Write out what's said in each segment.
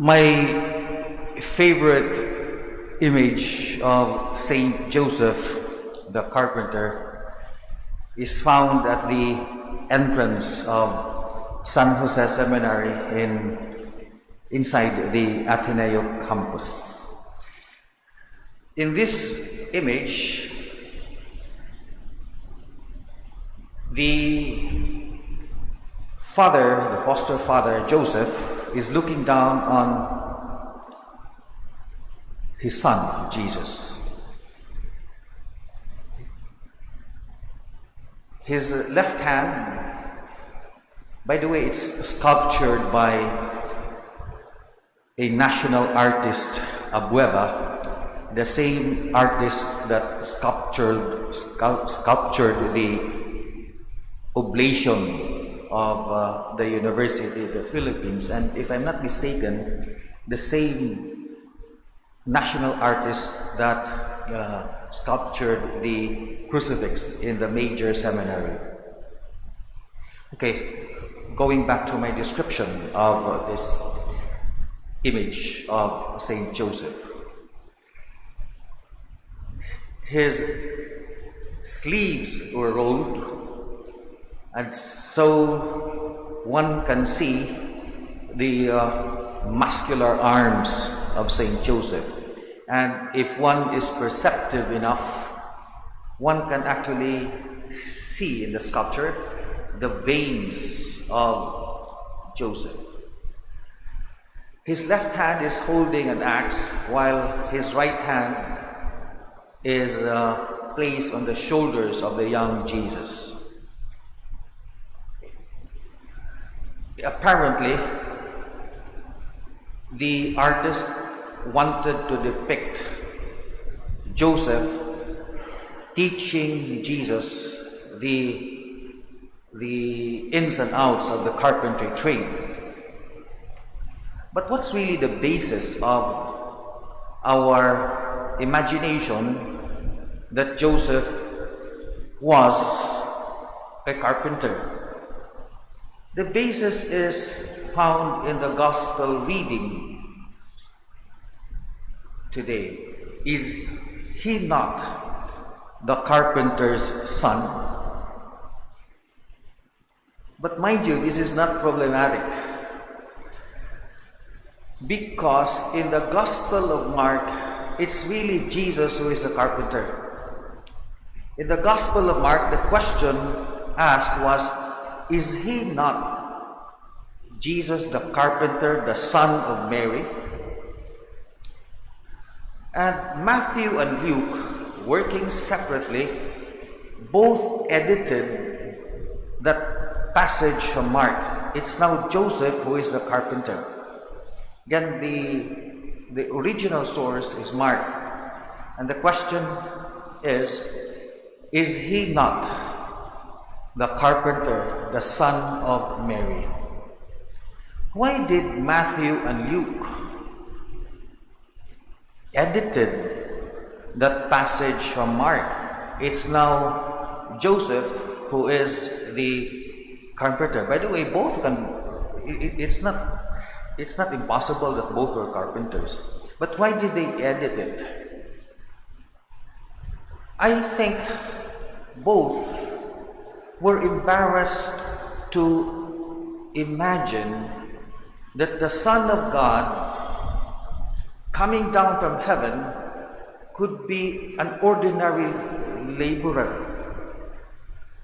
My favorite image of Saint Joseph the carpenter is found at the entrance of San Jose Seminary inside the Ateneo campus. In this image, the foster father Joseph, is looking down on his son Jesus. His left hand, by the way, it's sculptured by a national artist, Abueva, the same artist that sculptured the oblation of the University of the Philippines, and if I'm not mistaken, the same national artist that sculptured the crucifix in the major seminary. Okay, going back to my description of this image of Saint Joseph. His sleeves were rolled, and so one can see the muscular arms of Saint Joseph. And if one is perceptive enough, one can actually see in the sculpture the veins of Joseph. His left hand is holding an axe, while his right hand is placed on the shoulders of the young Jesus. Apparently, the artist wanted to depict Joseph teaching Jesus the ins and outs of the carpentry trade. But what's really the basis of our imagination that Joseph was a carpenter? The basis is found in the gospel reading today. Is he not the carpenter's son? But mind you, this is not problematic, because in the Gospel of Mark, it's really Jesus who is the carpenter. In the Gospel of Mark, the question asked was, is he not Jesus the carpenter, the son of Mary? And Matthew and Luke, working separately, both edited that passage from Mark. It's now Joseph who is the carpenter. Again, the original source is Mark. And the question is he not the carpenter, the son of Mary? Why did Matthew and Luke edited that passage from Mark? It's now Joseph who is the carpenter. By the way, both can. It's not impossible that both were carpenters. But why did they edit it? I think both were embarrassed to imagine that the Son of God coming down from heaven could be an ordinary laborer.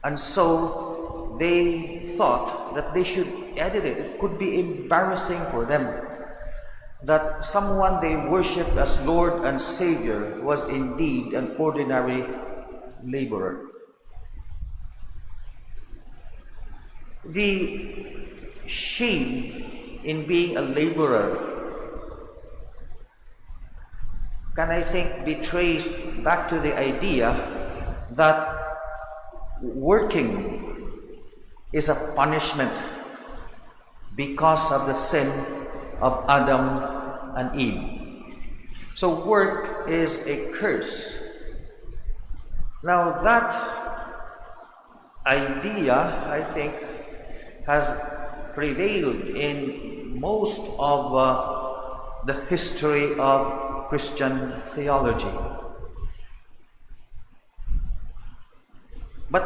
And so they thought that they should edit it. It could be embarrassing for them that someone they worshipped as Lord and Savior was indeed an ordinary laborer. The shame in being a laborer can, I think, be traced back to the idea that working is a punishment because of the sin of Adam and Eve. So work is a curse. Now that idea, I think, has prevailed in most of the history of Christian theology. But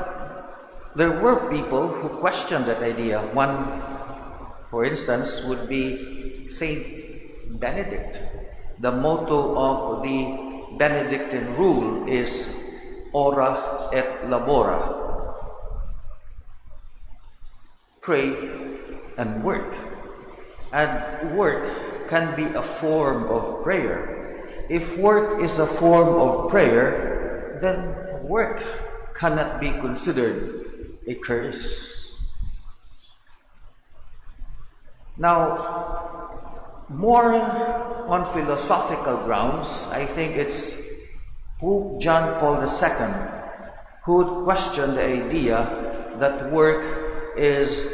there were people who questioned that idea. One, for instance, would be Saint Benedict. The motto of the Benedictine rule is ora et labora. Pray and work. And work can be a form of prayer. If work is a form of prayer, then work cannot be considered a curse. Now, more on philosophical grounds, I think it's Pope John Paul II who would question the idea that work is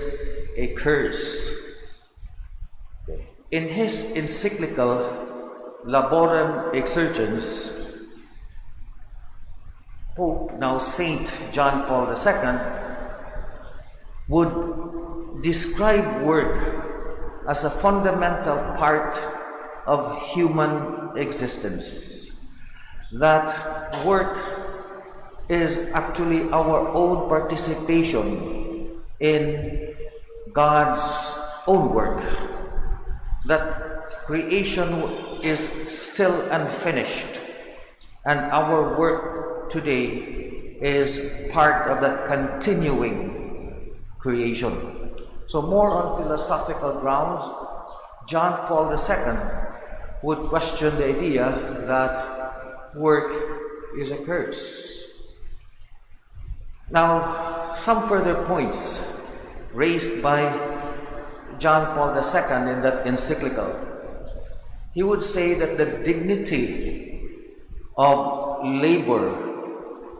a curse. In his encyclical Laborem Exergens, Pope, now Saint John Paul II, would describe work as a fundamental part of human existence. That work is actually our own participation in God's own work. That creation is still unfinished, and our work today is part of that continuing creation. So more on philosophical grounds, John Paul II would question the idea that work is a curse. Now, some further points raised by John Paul II in that encyclical. He would say that the dignity of labor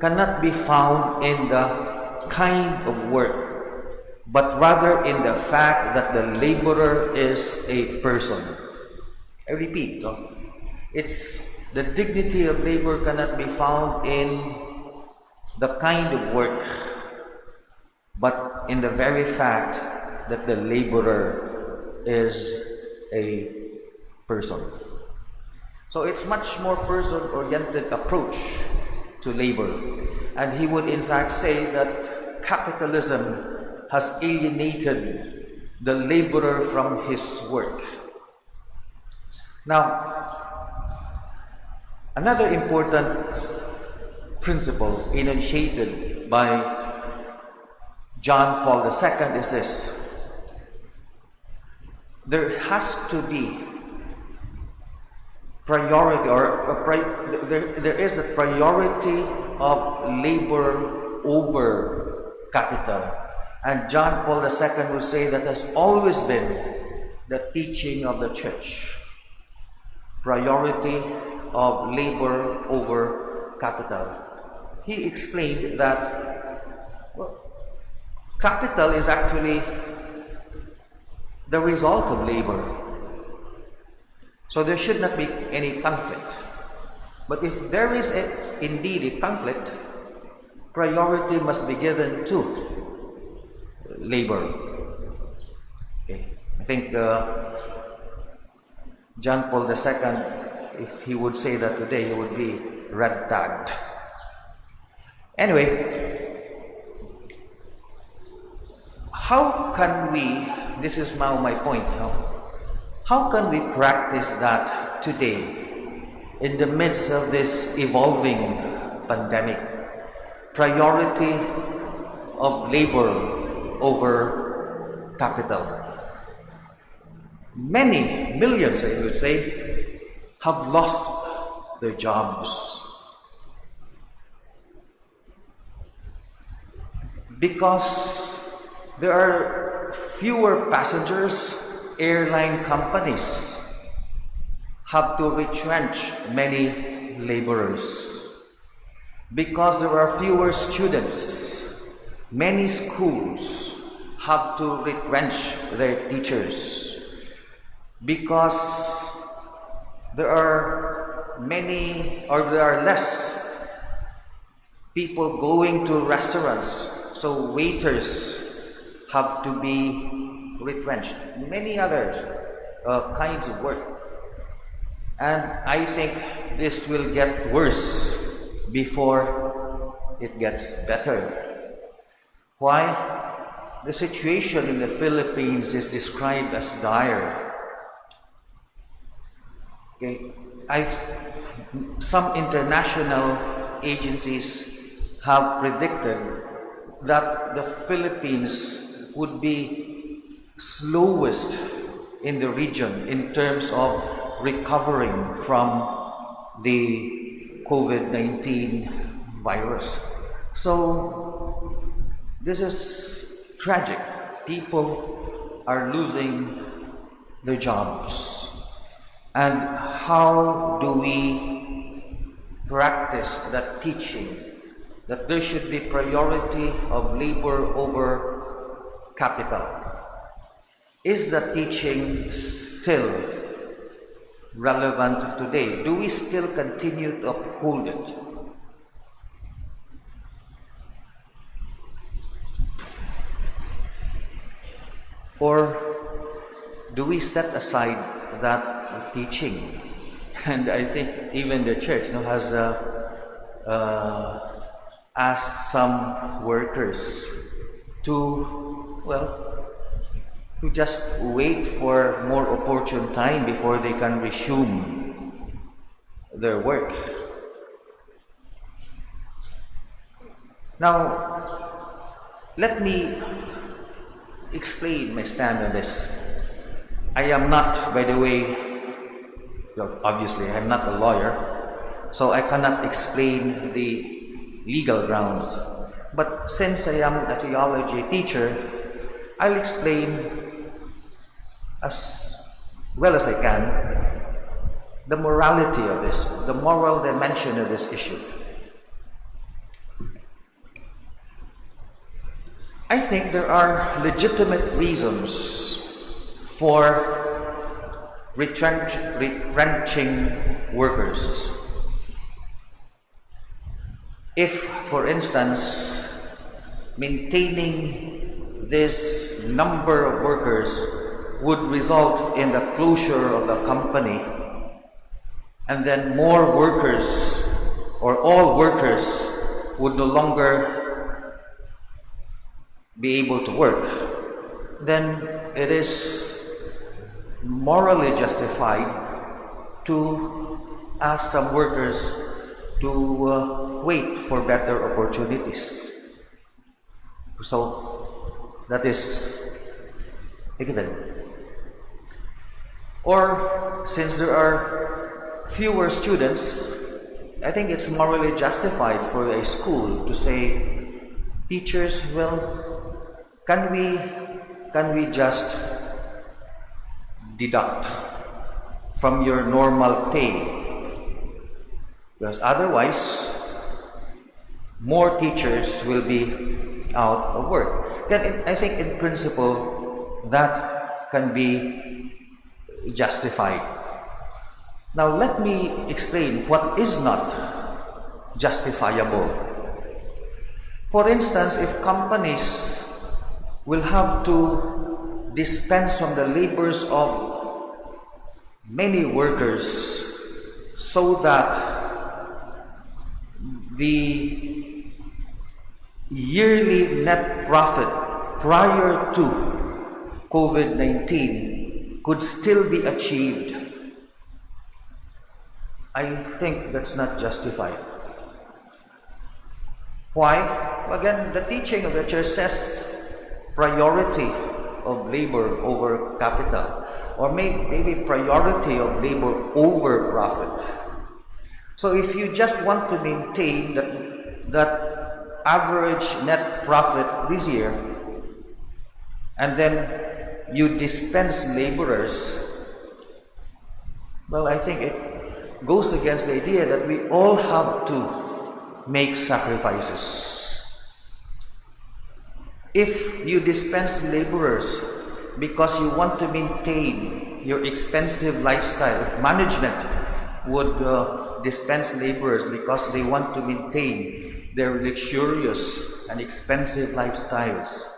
cannot be found in the kind of work, but rather in the fact that the laborer is a person. I repeat, it's the dignity of labor cannot be found in the kind of work, but in the very fact that the laborer is a person. So it's much more person-oriented approach to labor. And he would in fact say that capitalism has alienated the laborer from his work. Now, another important principle enunciated by John Paul II is this: there has to be priority, there is a priority of labor over capital. And John Paul II would say that has always been the teaching of the church. Priority of labor over capital. He explained that capital is actually the result of labor. So there should not be any conflict. But if there is indeed a conflict, priority must be given to labor. Okay. I think John Paul II, if he would say that today, he would be red tagged. Anyway, how can we, this is now my point, how can we practice that today in the midst of this evolving pandemic? Priority of labor over capital. Many, millions I would say, have lost their jobs because there are fewer passengers. Airline companies have to retrench many laborers. Because there are fewer students, many schools have to retrench their teachers. Because there are less people going to restaurants, so waiters have to be retrenched. Many others kinds of work. And I think this will get worse before it gets better. Why? The situation in the Philippines is described as dire. Okay. Some international agencies have predicted that the Philippines would be slowest in the region in terms of recovering from the COVID-19 virus. So this is tragic. People are losing their jobs. And how do we practice that teaching that there should be priority of labor over capital? Is the teaching still relevant today? Do we still continue to uphold it? Or do we set aside that teaching? And I think even the church has asked some workers to, to just wait for more opportune time before they can resume their work. Now, let me explain my stand on this. I am not, by the way, obviously I'm not a lawyer, so I cannot explain the legal grounds. But since I am a theology teacher, I'll explain as well as I can the morality of this, the moral dimension of this issue. I think there are legitimate reasons for retrenching workers. If, for instance, maintaining this number of workers would result in the closure of the company, and then more workers or all workers would no longer be able to work, then it is morally justified to ask some workers to wait for better opportunities. So that is a given. Or since there are fewer students, I think it's morally justified for a school to say, teachers, can we just deduct from your normal pay? Because otherwise, more teachers will be out of work. Then I think in principle, that can be justified. Now let me explain what is not justifiable. For instance, if companies will have to dispense from the labors of many workers so that the yearly net profit prior to COVID-19 could still be achieved, I think that's not justified. Why? Again, the teaching of the church says priority of labor over capital, or maybe priority of labor over profit. So if you just want to maintain that average net profit this year, and then you dispense laborers, I think it goes against the idea that we all have to make sacrifices. If you dispense laborers because you want to maintain your expensive lifestyle, if management would dispense laborers because they want to maintain their luxurious and expensive lifestyles,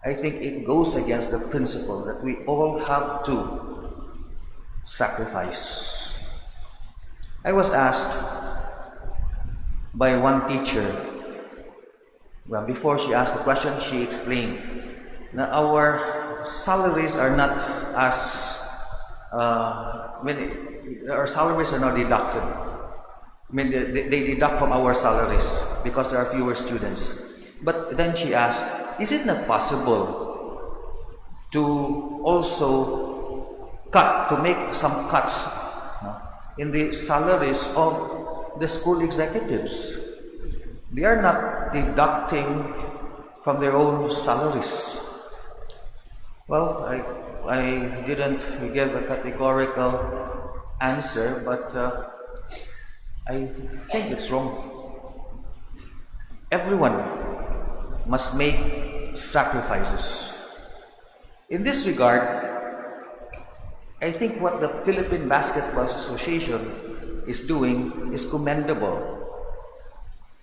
I think it goes against the principle that we all have to sacrifice. I was asked by one teacher, well, before she asked the question, she explained that our salaries are not as, our salaries are not deducted. They deduct from our salaries because there are fewer students. But then she asked, is it not possible to also to make some cuts in the salaries of the school executives? They are not deducting from their own salaries. Well, I didn't give a categorical answer, but I think it's wrong. Everyone must make sacrifices. In this regard, I think what the Philippine Basketball Association is doing is commendable.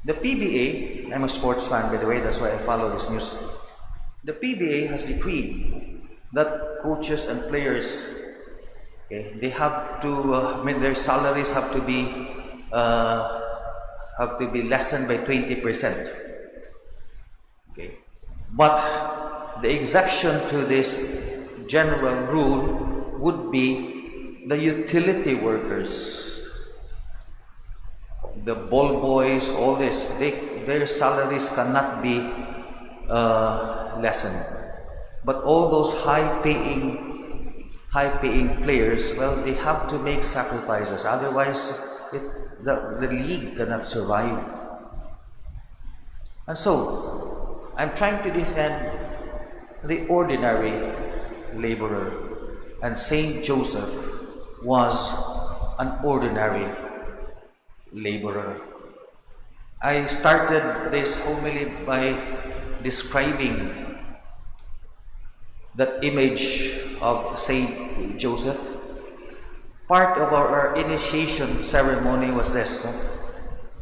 The PBA, I'm a sports fan by the way, that's why I follow this news. The PBA has decreed that coaches and players, okay, they have to, their salaries have to be lessened by 20%. Okay, but the exception to this general rule would be the utility workers. The ball boys, all this, their salaries cannot be lessened. But all those high-paying players, well, they have to make sacrifices. Otherwise, the league cannot survive. And so, I'm trying to defend the ordinary laborer. And Saint Joseph was an ordinary laborer. I started this homily by describing that image of Saint Joseph. Part of our initiation ceremony was this,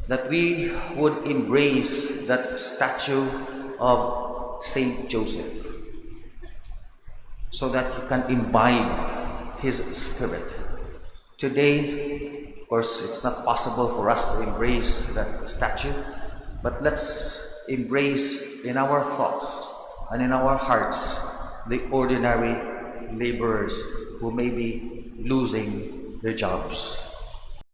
that we would embrace that statue of Saint Joseph so that he can imbibe his spirit. Today, of course, it's not possible for us to embrace that statue, but let's embrace in our thoughts and in our hearts the ordinary laborers who may be losing their jobs.